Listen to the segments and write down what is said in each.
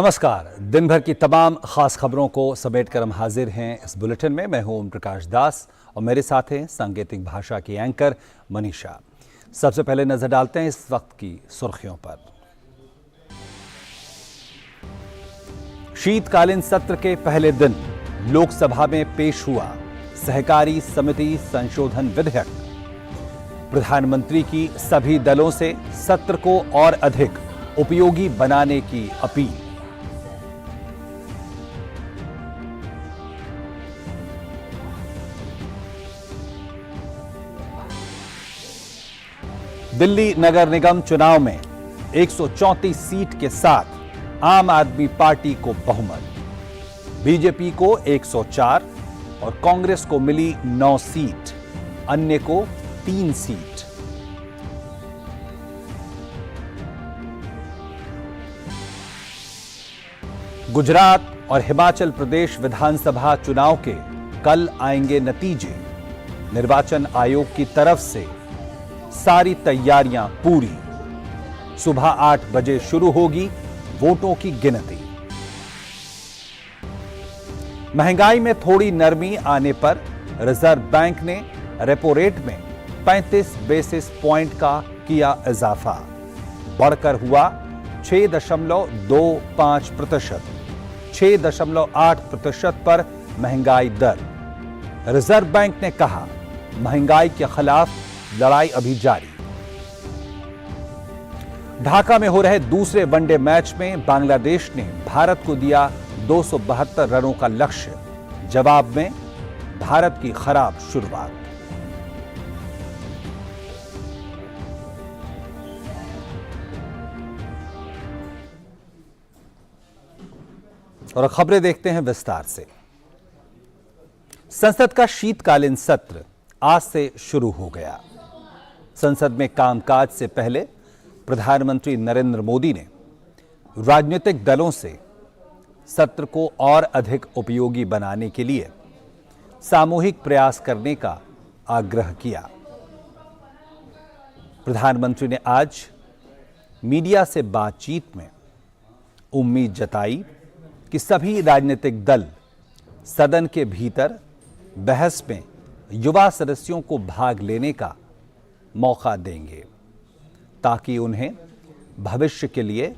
नमस्कार। दिन भर की तमाम खास खबरों को समेटकर हम हाजिर हैं इस बुलेटिन में। मैं हूं ओम प्रकाश दास और मेरे साथ हैं सांकेतिक भाषा की एंकर मनीषा। सबसे पहले नजर डालते हैं इस वक्त की सुर्खियों पर। शीतकालीन सत्र के पहले दिन लोकसभा में पेश हुआ सहकारी समिति संशोधन विधेयक। प्रधानमंत्री की सभी दलों से सत्र को और अधिक उपयोगी बनाने की अपील। दिल्ली नगर निगम चुनाव में 134 सीट के साथ आम आदमी पार्टी को बहुमत, बीजेपी को 104 और कांग्रेस को मिली 9 सीट, अन्य को 3 सीट। गुजरात और हिमाचल प्रदेश विधानसभा चुनाव के कल आएंगे नतीजे। निर्वाचन आयोग की तरफ से सारी तैयारियां पूरी। सुबह 8 बजे शुरू होगी वोटों की गिनती। महंगाई में थोड़ी नरमी आने पर रिजर्व बैंक ने रेपो रेट में 35 बेसिस पॉइंट का किया इजाफा, बढ़कर हुआ 6.25%। 6.8% पर महंगाई दर। रिजर्व बैंक ने कहा, महंगाई के खिलाफ लड़ाई अभी जारी। ढाका में हो रहे दूसरे वनडे मैच में बांग्लादेश ने भारत को दिया 272 रनों का लक्ष्य। जवाब में भारत की खराब शुरुआत। और खबरें देखते हैं विस्तार से। संसद का शीतकालीन सत्र आज से शुरू हो गया। संसद में कामकाज से पहले प्रधानमंत्री नरेंद्र मोदी ने राजनीतिक दलों से सत्र को और अधिक उपयोगी बनाने के लिए सामूहिक प्रयास करने का आग्रह किया। प्रधानमंत्री ने आज मीडिया से बातचीत में उम्मीद जताई कि सभी राजनीतिक दल सदन के भीतर बहस में युवा सदस्यों को भाग लेने का मौका देंगे, ताकि उन्हें भविष्य के लिए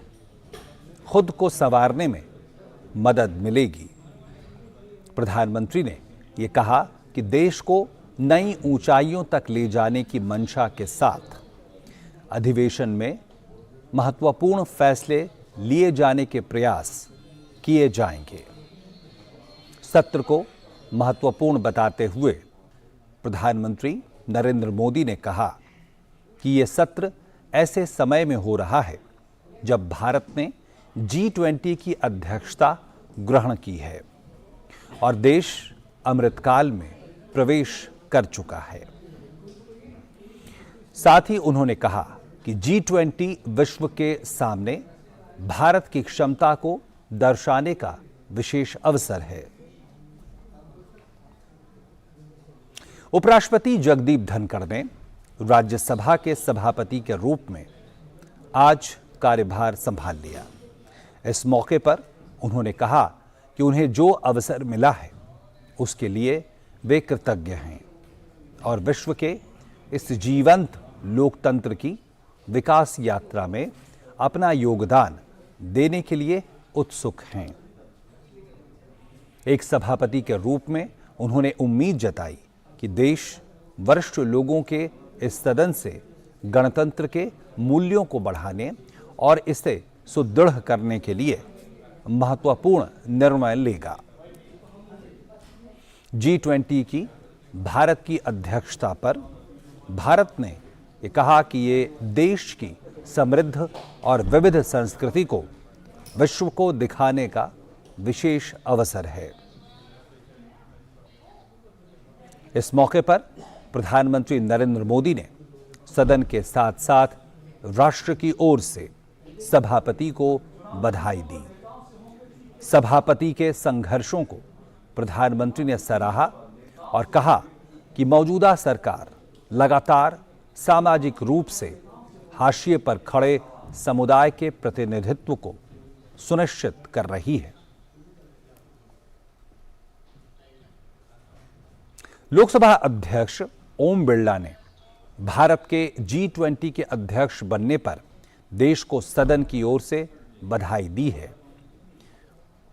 खुद को संवारने में मदद मिलेगी। प्रधानमंत्री ने यह कहा कि देश को नई ऊंचाइयों तक ले जाने की मंशा के साथ अधिवेशन में महत्वपूर्ण फैसले लिए जाने के प्रयास किए जाएंगे। सत्र को महत्वपूर्ण बताते हुए प्रधानमंत्री नरेंद्र मोदी ने कहा कि यह सत्र ऐसे समय में हो रहा है जब भारत ने G20 की अध्यक्षता ग्रहण की है और देश अमृतकाल में प्रवेश कर चुका है। साथ ही उन्होंने कहा कि G20 विश्व के सामने भारत की क्षमता को दर्शाने का विशेष अवसर है। उपराष्ट्रपति जगदीप धनखड़ ने राज्यसभा के सभापति के रूप में आज कार्यभार संभाल लिया। इस मौके पर उन्होंने कहा कि उन्हें जो अवसर मिला है उसके लिए वे कृतज्ञ हैं और विश्व के इस जीवंत लोकतंत्र की विकास यात्रा में अपना योगदान देने के लिए उत्सुक हैं। एक सभापति के रूप में उन्होंने उम्मीद जताई कि देश वरिष्ठ लोगों के इस सदन से गणतंत्र के मूल्यों को बढ़ाने और इसे सुदृढ़ करने के लिए महत्वपूर्ण निर्णय लेगा। G20 की भारत की अध्यक्षता पर भारत ने ये कहा कि ये देश की समृद्ध और विविध संस्कृति को विश्व को दिखाने का विशेष अवसर है। इस मौके पर प्रधानमंत्री नरेंद्र मोदी ने सदन के साथ साथ राष्ट्र की ओर से सभापति को बधाई दी। सभापति के संघर्षों को प्रधानमंत्री ने सराहा और कहा कि मौजूदा सरकार लगातार सामाजिक रूप से हाशिए पर खड़े समुदाय के प्रतिनिधित्व को सुनिश्चित कर रही है। लोकसभा अध्यक्ष ओम बिरला ने भारत के G20 के अध्यक्ष बनने पर देश को सदन की ओर से बधाई दी है।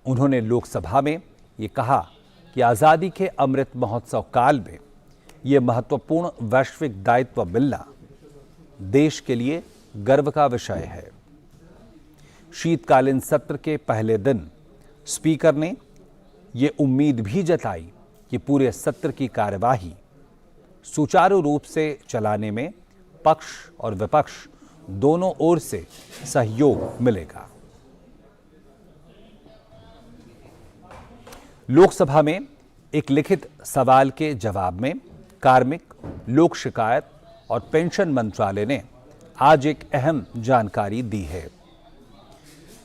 उन्होंने लोकसभा में ये कहा कि आजादी के अमृत महोत्सव काल में ये महत्वपूर्ण वैश्विक दायित्व मिलना देश के लिए गर्व का विषय है। शीतकालीन सत्र के पहले दिन स्पीकर ने ये उम्मीद भी जताई कि पूरे सत्र की कार्यवाही सुचारू रूप से चलाने में पक्ष और विपक्ष दोनों ओर से सहयोग मिलेगा। लोकसभा में एक लिखित सवाल के जवाब में कार्मिक, लोक शिकायत और पेंशन मंत्रालय ने आज एक अहम जानकारी दी है।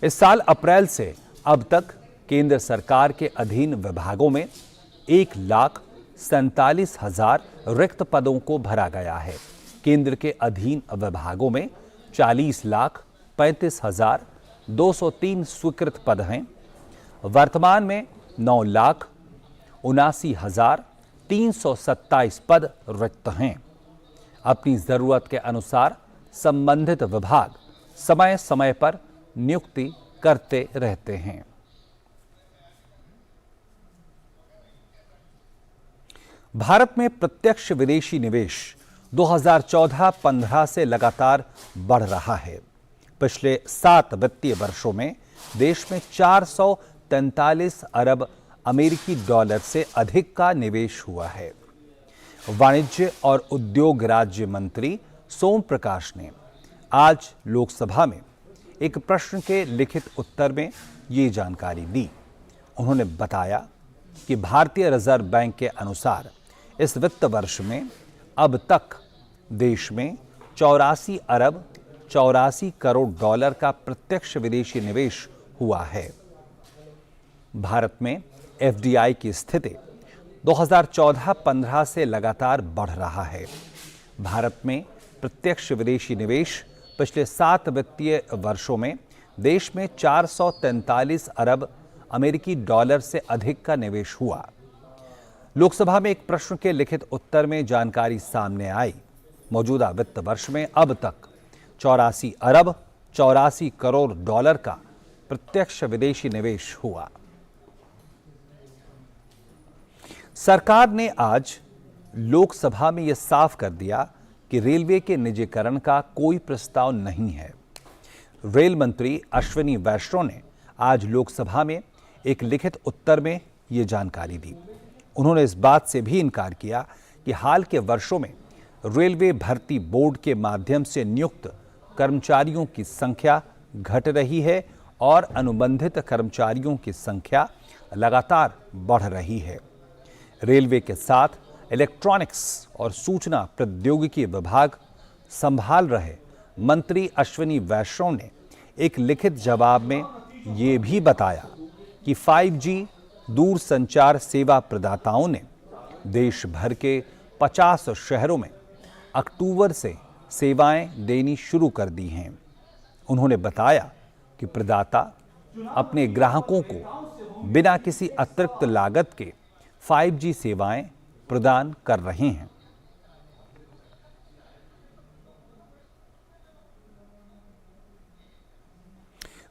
इस साल अप्रैल से अब तक केंद्र सरकार के अधीन विभागों में 1,47,000 रिक्त पदों को भरा गया है। केंद्र के अधीन विभागों में 40,35,203 स्वीकृत पद हैं। वर्तमान में 9,79,327 पद रिक्त हैं। अपनी जरूरत के अनुसार संबंधित विभाग समय समय पर नियुक्ति करते रहते हैं। भारत में प्रत्यक्ष विदेशी निवेश 2014-15 से लगातार बढ़ रहा है। पिछले 7 वित्तीय वर्षों में देश में 443 अरब अमेरिकी डॉलर से अधिक का निवेश हुआ है। वाणिज्य और उद्योग राज्य मंत्री सोम प्रकाश ने आज लोकसभा में एक प्रश्न के लिखित उत्तर में ये जानकारी दी। उन्होंने बताया कि भारतीय रिजर्व बैंक के अनुसार इस वित्त वर्ष में अब तक देश में 84 अरब 84 करोड़ डॉलर का प्रत्यक्ष विदेशी निवेश हुआ है। भारत में एफडीआई की स्थिति 2014-15 से लगातार बढ़ रहा है। भारत में प्रत्यक्ष विदेशी निवेश पिछले 7 वित्तीय वर्षों में देश में 443 अरब अमेरिकी डॉलर से अधिक का निवेश हुआ। लोकसभा में एक प्रश्न के लिखित उत्तर में जानकारी सामने आई। मौजूदा वित्त वर्ष में अब तक 84 अरब 84 करोड़ डॉलर का प्रत्यक्ष विदेशी निवेश हुआ। सरकार ने आज लोकसभा में यह साफ कर दिया कि रेलवे के निजीकरण का कोई प्रस्ताव नहीं है। रेल मंत्री अश्विनी वैष्णव ने आज लोकसभा में एक लिखित उत्तर में यह जानकारी दी। उन्होंने इस बात से भी इनकार किया कि हाल के वर्षों में रेलवे भर्ती बोर्ड के माध्यम से नियुक्त कर्मचारियों की संख्या घट रही है और अनुबंधित कर्मचारियों की संख्या लगातार बढ़ रही है। रेलवे के साथ इलेक्ट्रॉनिक्स और सूचना प्रौद्योगिकी विभाग संभाल रहे मंत्री अश्विनी वैष्णव ने एक लिखित जवाब में ये भी बताया कि 5G दूरसंचार सेवा प्रदाताओं ने देश भर के 50 शहरों में अक्टूबर से सेवाएं देनी शुरू कर दी हैं। उन्होंने बताया कि प्रदाता अपने ग्राहकों को बिना किसी अतिरिक्त लागत के 5G सेवाएं प्रदान कर रहे हैं।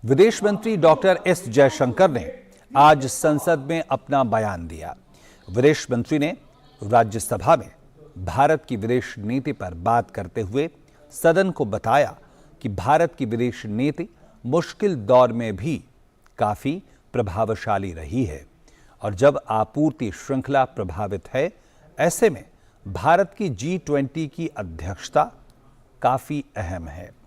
विदेश मंत्री डॉक्टर एस जयशंकर ने आज संसद में अपना बयान दिया। विदेश मंत्री ने राज्यसभा में भारत की विदेश नीति पर बात करते हुए सदन को बताया कि भारत की विदेश नीति मुश्किल दौर में भी काफी प्रभावशाली रही है और जब आपूर्ति श्रृंखला प्रभावित है, ऐसे में भारत की G20 की अध्यक्षता काफी अहम है।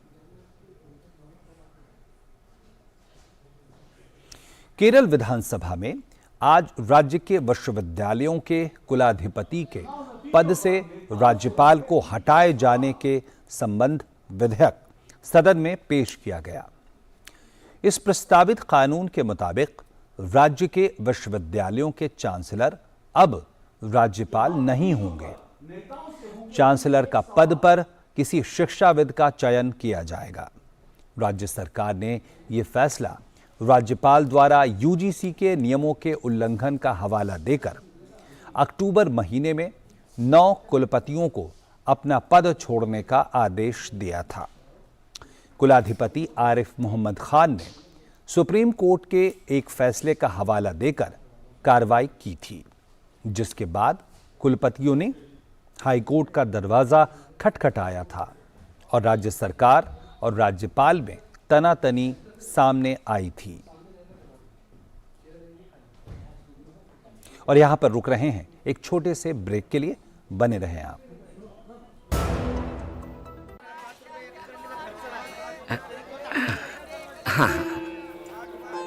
केरल विधानसभा में आज राज्य के विश्वविद्यालयों के कुलाधिपति के पद से राज्यपाल को हटाए जाने के संबंध विधेयक सदन में पेश किया गया। इस प्रस्तावित कानून के मुताबिक राज्य के विश्वविद्यालयों के चांसलर अब राज्यपाल नहीं होंगे। चांसलर का पद पर किसी शिक्षाविद का चयन किया जाएगा। राज्य सरकार ने यह फैसला राज्यपाल द्वारा यूजीसी के नियमों के उल्लंघन का हवाला देकर अक्टूबर महीने में 9 कुलपतियों को अपना पद छोड़ने का आदेश दिया था। कुलाधिपति आरिफ मोहम्मद खान ने सुप्रीम कोर्ट के एक फैसले का हवाला देकर कार्रवाई की थी, जिसके बाद कुलपतियों ने हाईकोर्ट का दरवाजा खटखटाया था और राज्य सरकार और राज्यपाल में तनातनी सामने आई थी। और यहां पर रुक रहे हैं एक छोटे से ब्रेक के लिए, बने रहें आप। हाँ,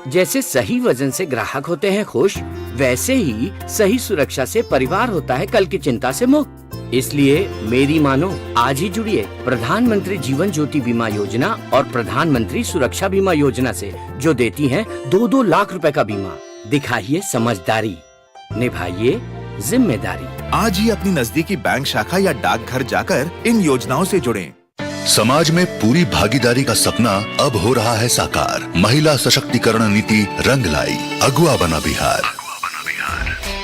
जैसे सही वजन से ग्राहक होते हैं खुश, वैसे ही सही सुरक्षा से परिवार होता है कल की चिंता से मुक्त। इसलिए मेरी मानो, आज ही जुड़िए प्रधानमंत्री जीवन ज्योति बीमा योजना और प्रधानमंत्री सुरक्षा बीमा योजना से, जो देती हैं 2-2 लाख रुपए का बीमा। दिखाइए समझदारी, निभाइए जिम्मेदारी। आज ही अपनी नजदीकी बैंक शाखा या डाकघर जाकर इन योजनाओं से जुड़ें। समाज में पूरी भागीदारी का सपना अब हो रहा है साकार। महिला सशक्तिकरण नीति रंग लाई, अगुआ बना बिहार।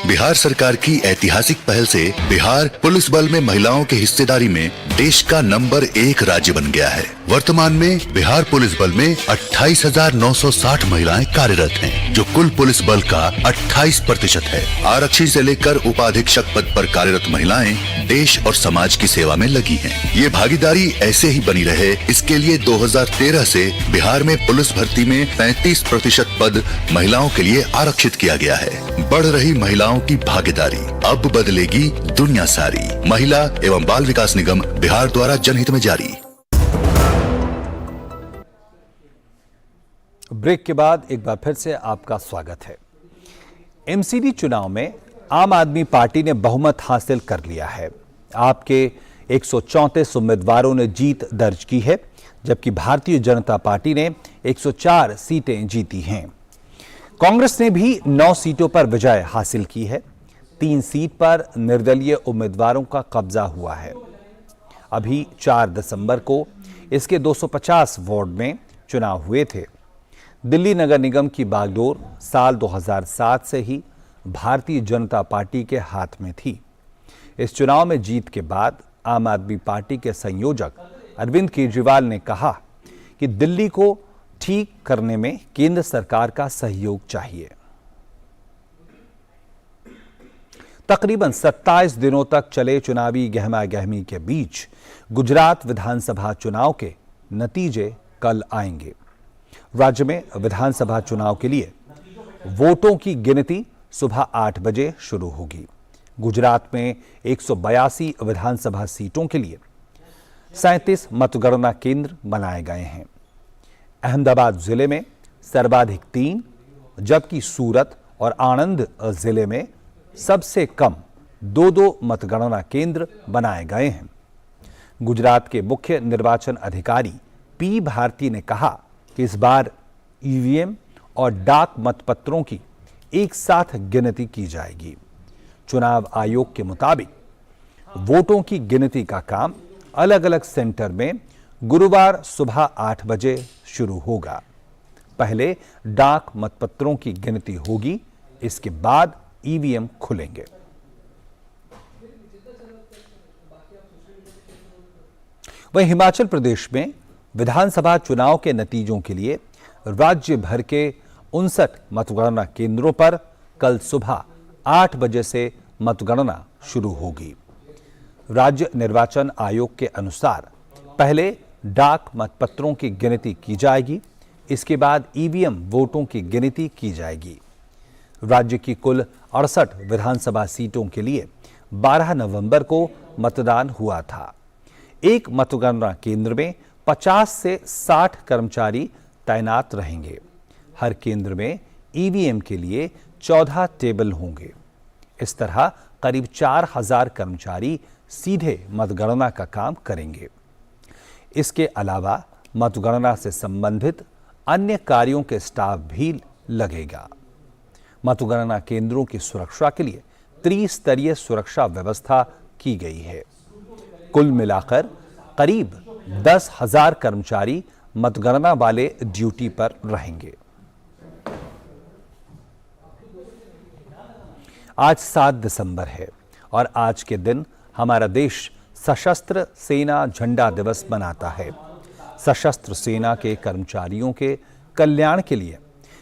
बिहार सरकार की ऐतिहासिक पहल से बिहार पुलिस बल में महिलाओं की हिस्सेदारी में देश का नंबर 1 राज्य बन गया है। वर्तमान में बिहार पुलिस बल में 28,960 महिलाएं कार्यरत हैं, जो कुल पुलिस बल का 28% है। आरक्षी से लेकर उपाधीक्षक पद पर कार्यरत महिलाएं देश और समाज की सेवा में लगी हैं। ये भागीदारी ऐसे ही बनी रहे, इसके लिए 2013 से बिहार में पुलिस भर्ती में 35% पद महिलाओं के लिए आरक्षित किया गया है। बढ़ रही महिलाओं की भागीदारी, अब बदलेगी दुनिया सारी। महिला एवं बाल विकास निगम बिहार द्वारा जनहित में जारी। ब्रेक के बाद एक बार फिर से आपका स्वागत है। एमसीडी चुनाव में आम आदमी पार्टी ने बहुमत हासिल कर लिया है। आपके 134 उम्मीदवारों ने जीत दर्ज की है, जबकि भारतीय जनता पार्टी ने 104 सीटें जीती हैं। कांग्रेस ने भी 9 सीटों पर विजय हासिल की है। 3 सीट पर निर्दलीय उम्मीदवारों का कब्जा हुआ है। अभी 4 दिसंबर को इसके 250 वार्ड में चुनाव हुए थे। दिल्ली नगर निगम की बागडोर साल 2007 से ही भारतीय जनता पार्टी के हाथ में थी। इस चुनाव में जीत के बाद आम आदमी पार्टी के संयोजक अरविंद केजरीवाल ने कहा कि दिल्ली को ठीक करने में केंद्र सरकार का सहयोग चाहिए। तकरीबन 27 दिनों तक चले चुनावी गहमागहमी के बीच गुजरात विधानसभा चुनाव के नतीजे कल आएंगे। राज्य में विधानसभा चुनाव के लिए वोटों की गिनती सुबह 8 बजे शुरू होगी। गुजरात में 182 विधानसभा सीटों के लिए 37 मतगणना केंद्र बनाए गए हैं। अहमदाबाद जिले में सर्वाधिक 3, जबकि सूरत और आणंद जिले में सबसे कम 2-2 मतगणना केंद्र बनाए गए हैं। गुजरात के मुख्य निर्वाचन अधिकारी पी भारती ने कहा कि इस बार ईवीएम और डाक मतपत्रों की एक साथ गिनती की जाएगी। चुनाव आयोग के मुताबिक वोटों की गिनती का काम अलग अलग सेंटर में गुरुवार सुबह 8 बजे शुरू होगा। पहले डाक मतपत्रों की गिनती होगी, इसके बाद ईवीएम खुलेंगे। वहीं हिमाचल प्रदेश में विधानसभा चुनाव के नतीजों के लिए राज्य भर के 59 मतगणना केंद्रों पर कल सुबह 8 बजे से मतगणना शुरू होगी। राज्य निर्वाचन आयोग के अनुसार पहले डाक मतपत्रों की गिनती की जाएगी, इसके बाद ईवीएम वोटों की गिनती की जाएगी। राज्य की कुल 68 विधानसभा सीटों के लिए 12 नवंबर को मतदान हुआ था। एक मतगणना केंद्र में 50 से 60 कर्मचारी तैनात रहेंगे। हर केंद्र में ईवीएम के लिए 14 टेबल होंगे। इस तरह करीब 4000 कर्मचारी सीधे मतगणना का काम करेंगे। इसके अलावा मतगणना से संबंधित अन्य कार्यों के स्टाफ भी लगेगा। मतगणना केंद्रों की सुरक्षा के लिए त्रिस्तरीय सुरक्षा व्यवस्था की गई है। कुल मिलाकर करीब 10,000 कर्मचारी मतगणना वाले ड्यूटी पर रहेंगे। आज 7 दिसंबर है और आज के दिन हमारा देश सशस्त्र सेना झंडा दिवस मनाता है। सशस्त्र सेना के कर्मचारियों के कल्याण के लिए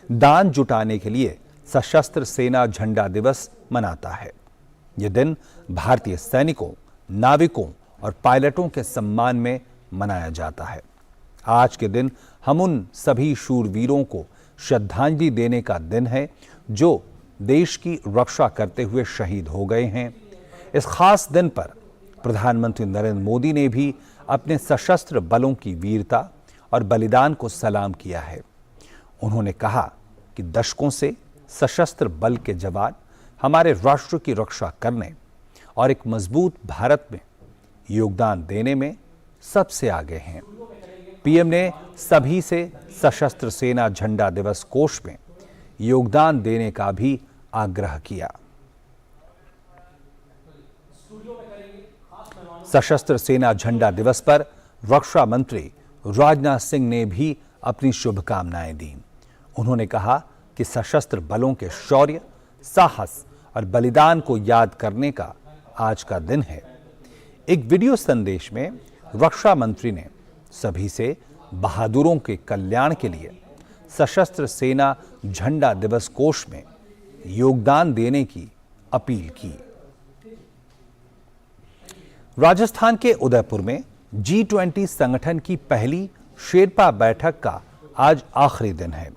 दान जुटाने के लिए सशस्त्र सेना झंडा दिवस मनाता है। यह दिन भारतीय सैनिकों, नाविकों और पायलटों के सम्मान में मनाया जाता है। आज के दिन हम उन सभी शूरवीरों को श्रद्धांजलि देने का दिन है जो देश की रक्षा करते हुए शहीद हो गए हैं। इस खास दिन पर प्रधानमंत्री नरेंद्र मोदी ने भी अपने सशस्त्र बलों की वीरता और बलिदान को सलाम किया है। उन्होंने कहा कि दशकों से सशस्त्र बल के जवान हमारे राष्ट्र की रक्षा करने और एक मजबूत भारत में योगदान देने में सबसे आगे हैं। पीएम ने सभी से सशस्त्र सेना झंडा दिवस कोष में योगदान देने का भी आग्रह किया। सशस्त्र सेना झंडा दिवस पर रक्षा मंत्री राजनाथ सिंह ने भी अपनी शुभकामनाएं दी। उन्होंने कहा कि सशस्त्र बलों के शौर्य, साहस और बलिदान को याद करने का आज का दिन है। एक वीडियो संदेश में रक्षा मंत्री ने सभी से बहादुरों के कल्याण के लिए सशस्त्र सेना झंडा दिवस कोष में योगदान देने की अपील की। राजस्थान के उदयपुर में G20 संगठन की पहली शेरपा बैठक का आज आखिरी दिन है।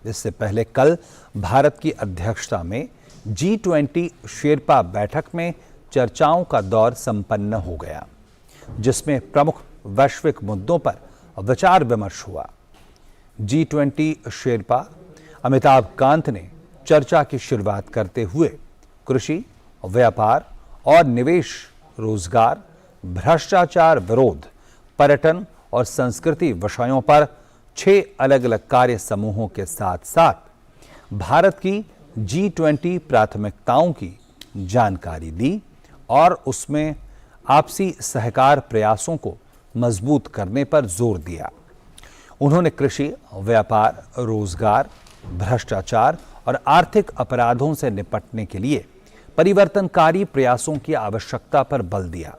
इससे पहले कल भारत की अध्यक्षता में G20 शेरपा बैठक में चर्चाओं का दौर संपन्न हो गया, जिसमें प्रमुख वैश्विक मुद्दों पर विचार विमर्श हुआ। G20 शेरपा अमिताभ कांत ने चर्चा की शुरुआत करते हुए कृषि, व्यापार और निवेश, रोजगार, भ्रष्टाचार विरोध, पर्यटन और संस्कृति विषयों पर 6 अलग अलग कार्य समूहों के साथ साथ भारत की G20 प्राथमिकताओं की जानकारी दी और उसमें आपसी सहकार प्रयासों को मजबूत करने पर जोर दिया। उन्होंने कृषि, व्यापार, रोजगार, भ्रष्टाचार और आर्थिक अपराधों से निपटने के लिए परिवर्तनकारी प्रयासों की आवश्यकता पर बल दिया।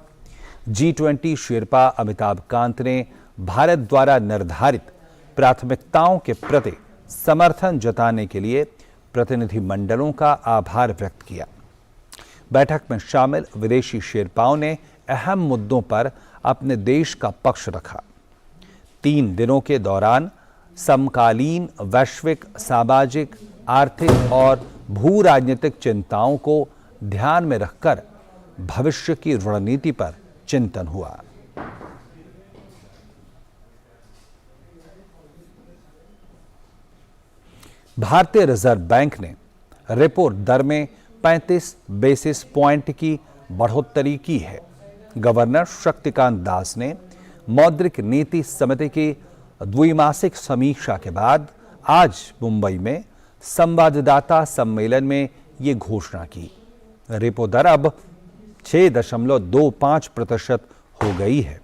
G20 शेरपा अमिताभ कांत ने भारत द्वारा निर्धारित प्राथमिकताओं के प्रति समर्थन जताने के लिए प्रतिनिधिमंडलों का आभार व्यक्त किया। बैठक में शामिल विदेशी शेरपाओं ने अहम मुद्दों पर अपने देश का पक्ष रखा। 3 दिनों के दौरान समकालीन वैश्विक, सामाजिक, आर्थिक और भू राजनीतिक चिंताओं को ध्यान में रखकर भविष्य की रणनीति पर चिंतन हुआ। भारतीय रिजर्व बैंक ने रेपो दर में 35 बेसिस पॉइंट की बढ़ोतरी की है। गवर्नर शक्तिकांत दास ने मौद्रिक नीति समिति की द्विमासिक समीक्षा के बाद आज मुंबई में संवाददाता सम्मेलन में ये घोषणा की। रेपो दर अब 6.25% हो गई है।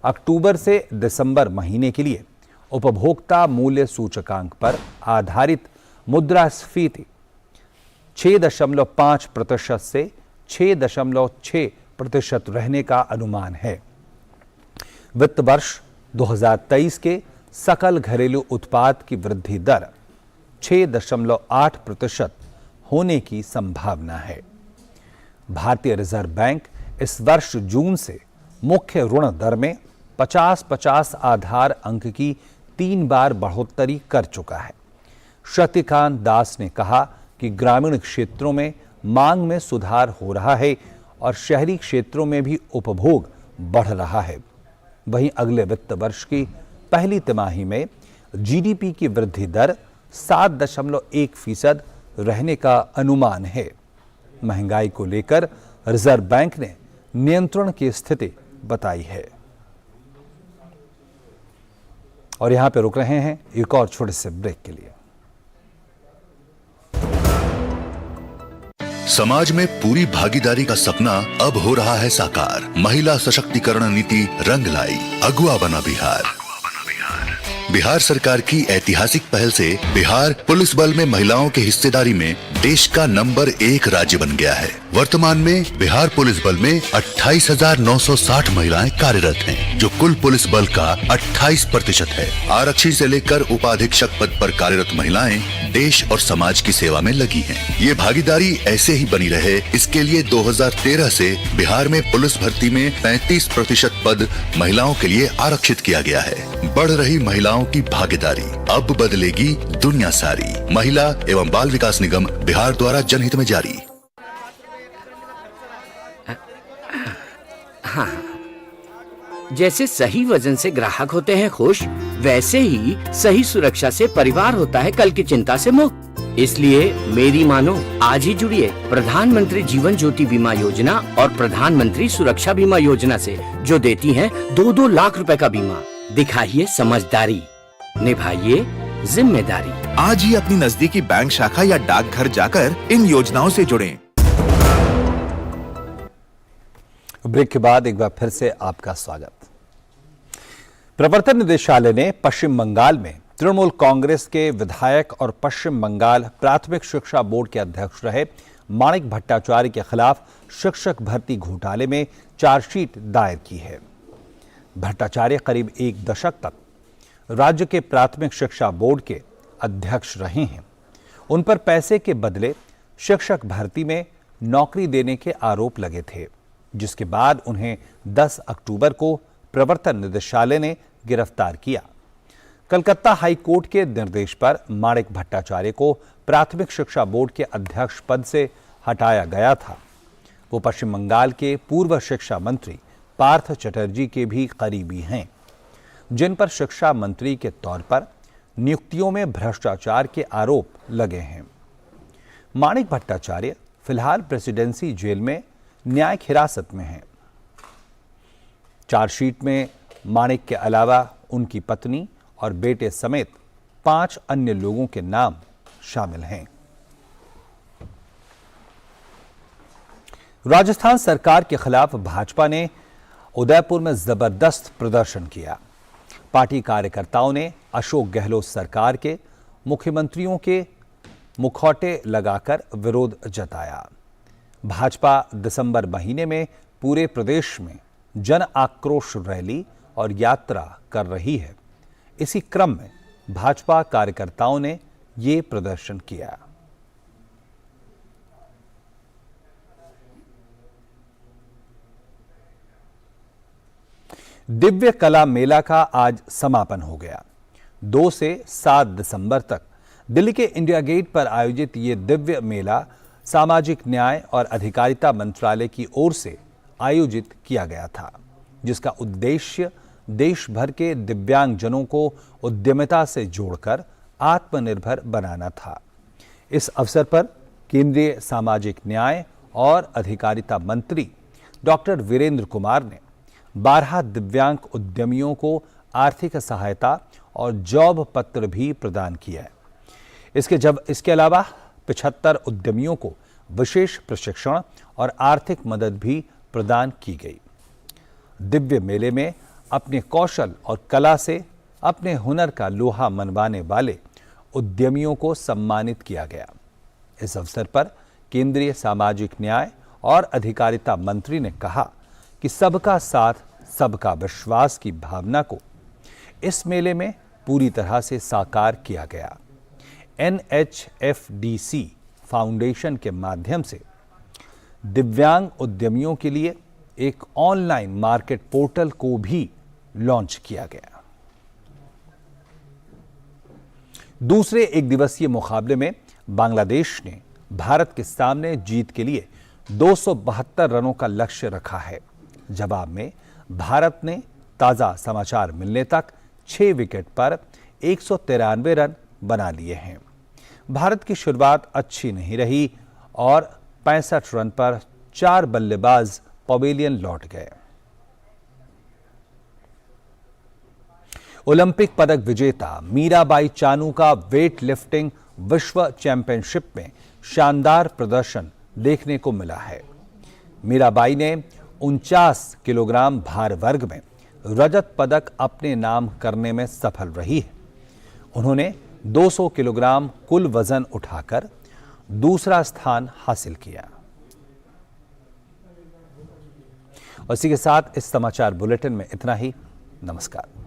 अक्टूबर से दिसंबर महीने के लिए उपभोक्ता मूल्य सूचकांक पर आधारित मुद्रास्फीति 6.5% से 6.6% रहने का अनुमान है। वित्त वर्ष 2023 के सकल घरेलू उत्पाद की वृद्धि दर 6.8% होने की संभावना है। भारतीय रिजर्व बैंक इस वर्ष जून से मुख्य ऋण दर में 50-50 आधार अंक की 3 बार बढ़ोतरी कर चुका है। शक्तिकांत दास ने कहा कि ग्रामीण क्षेत्रों में मांग में सुधार हो रहा है और शहरी क्षेत्रों में भी उपभोग बढ़ रहा है। वहीं अगले वित्त वर्ष की पहली तिमाही में जीडीपी की वृद्धि दर 7.1% रहने का अनुमान है। महंगाई को लेकर रिजर्व बैंक ने नियंत्रण की स्थिति बताई है। और यहां पे रुक रहे हैं एक और छोटे से ब्रेक के लिए। समाज में पूरी भागीदारी का सपना अब हो रहा है साकार। महिला सशक्तिकरण नीति रंग लाई, अगुआ बना बिहार। बिहार सरकार की ऐतिहासिक पहल से बिहार पुलिस बल में महिलाओं की हिस्सेदारी में देश का नंबर 1 राज्य बन गया है। वर्तमान में बिहार पुलिस बल में 28,960 महिलाएं कार्यरत हैं, जो कुल पुलिस बल का 28% है। आरक्षी से लेकर उपाधीक्षक पद पर कार्यरत महिलाएं देश और समाज की सेवा में लगी हैं। ये भागीदारी ऐसे ही बनी रहे, इसके लिए 2013 से बिहार में पुलिस भर्ती में 35% पद महिलाओं के लिए आरक्षित किया गया है। बढ़ रही महिलाओं की भागीदारी, अब बदलेगी दुनिया सारी। महिला एवं बाल विकास निगम बिहार द्वारा जनहित में जारी। हाँ, जैसे सही वजन से ग्राहक होते हैं खुश, वैसे ही सही सुरक्षा से परिवार होता है कल की चिंता से मुक्त। इसलिए मेरी मानो आज ही जुड़िए प्रधानमंत्री जीवन ज्योति बीमा योजना और प्रधानमंत्री सुरक्षा बीमा योजना से, जो देती हैं 2-2 लाख रुपए का बीमा। दिखाइए समझदारी, निभाइए जिम्मेदारी। आज ही अपनी नजदीकी बैंक शाखा या डाकघर जाकर इन योजनाओं से जुड़ें। ब्रेक के बाद एक बार फिर से आपका स्वागत। प्रवर्तन निदेशालय ने पश्चिम बंगाल में तृणमूल कांग्रेस के विधायक और पश्चिम बंगाल प्राथमिक शिक्षा बोर्ड के अध्यक्ष रहे माणिक भट्टाचार्य के खिलाफ शिक्षक भर्ती घोटाले में चार्जशीट दायर की है। भट्टाचार्य करीब 1 दशक तक राज्य के प्राथमिक शिक्षा बोर्ड के अध्यक्ष रहे हैं। उन पर पैसे के बदले शिक्षक भर्ती में नौकरी देने के आरोप लगे थे, जिसके बाद उन्हें 10 अक्टूबर को प्रवर्तन निदेशालय ने गिरफ्तार किया। कलकत्ता हाई कोर्ट के निर्देश पर माणिक भट्टाचार्य को प्राथमिक शिक्षा बोर्ड के अध्यक्ष पद से हटाया गया था। वो पश्चिम बंगाल के पूर्व शिक्षा मंत्री पार्थ चटर्जी के भी करीबी हैं, जिन पर शिक्षा मंत्री के तौर पर नियुक्तियों में भ्रष्टाचार के आरोप लगे हैं। माणिक भट्टाचार्य फिलहाल प्रेसिडेंसी जेल में न्यायिक हिरासत में हैं। चार्जशीट में माणिक के अलावा उनकी पत्नी और बेटे समेत 5 अन्य लोगों के नाम शामिल हैं। राजस्थान सरकार के खिलाफ भाजपा ने उदयपुर में जबरदस्त प्रदर्शन किया। पार्टी कार्यकर्ताओं ने अशोक गहलोत सरकार के मुख्यमंत्रियों के मुखौटे लगाकर विरोध जताया। भाजपा दिसंबर महीने में पूरे प्रदेश में जन आक्रोश रैली और यात्रा कर रही है। इसी क्रम में भाजपा कार्यकर्ताओं ने ये प्रदर्शन किया। दिव्य कला मेला का आज समापन हो गया। 2 से 7 दिसंबर तक दिल्ली के इंडिया गेट पर आयोजित ये दिव्य मेला सामाजिक न्याय और अधिकारिता मंत्रालय की ओर से आयोजित किया गया था, जिसका उद्देश्य देश भर के दिव्यांगजनों को उद्यमिता से जोड़कर आत्मनिर्भर बनाना था। इस अवसर पर केंद्रीय सामाजिक न्याय और अधिकारिता मंत्री डॉक्टर वीरेंद्र कुमार ने 12 दिव्यांग उद्यमियों को आर्थिक सहायता और जॉब पत्र भी प्रदान किया है। इसके अलावा 75 उद्यमियों को विशेष प्रशिक्षण और आर्थिक मदद भी प्रदान की गई। दिव्य मेले में अपने कौशल और कला से अपने हुनर का लोहा मनवाने वाले उद्यमियों को सम्मानित किया गया। इस अवसर पर केंद्रीय सामाजिक न्याय और अधिकारिता मंत्री ने कहा कि सबका साथ सबका विश्वास की भावना को इस मेले में पूरी तरह से साकार किया गया। NHFDC फाउंडेशन के माध्यम से दिव्यांग उद्यमियों के लिए एक ऑनलाइन मार्केट पोर्टल को भी लॉन्च किया गया। दूसरे एक दिवसीय मुकाबले में बांग्लादेश ने भारत के सामने जीत के लिए 272 रनों का लक्ष्य रखा है। जवाब में भारत ने ताजा समाचार मिलने तक 6 विकेट पर 193 रन बना लिए हैं। भारत की शुरुआत अच्छी नहीं रही और 65 रन पर 4 बल्लेबाज पवेलियन लौट गए। ओलंपिक पदक विजेता मीराबाई चानू का वेट लिफ्टिंग विश्व चैंपियनशिप में शानदार प्रदर्शन देखने को मिला है। मीराबाई ने 49 किलोग्राम भार वर्ग में रजत पदक अपने नाम करने में सफल रही है। उन्होंने 200 किलोग्राम कुल वजन उठाकर दूसरा स्थान हासिल किया। और इसी के साथ इस समाचार बुलेटिन में इतना ही। नमस्कार।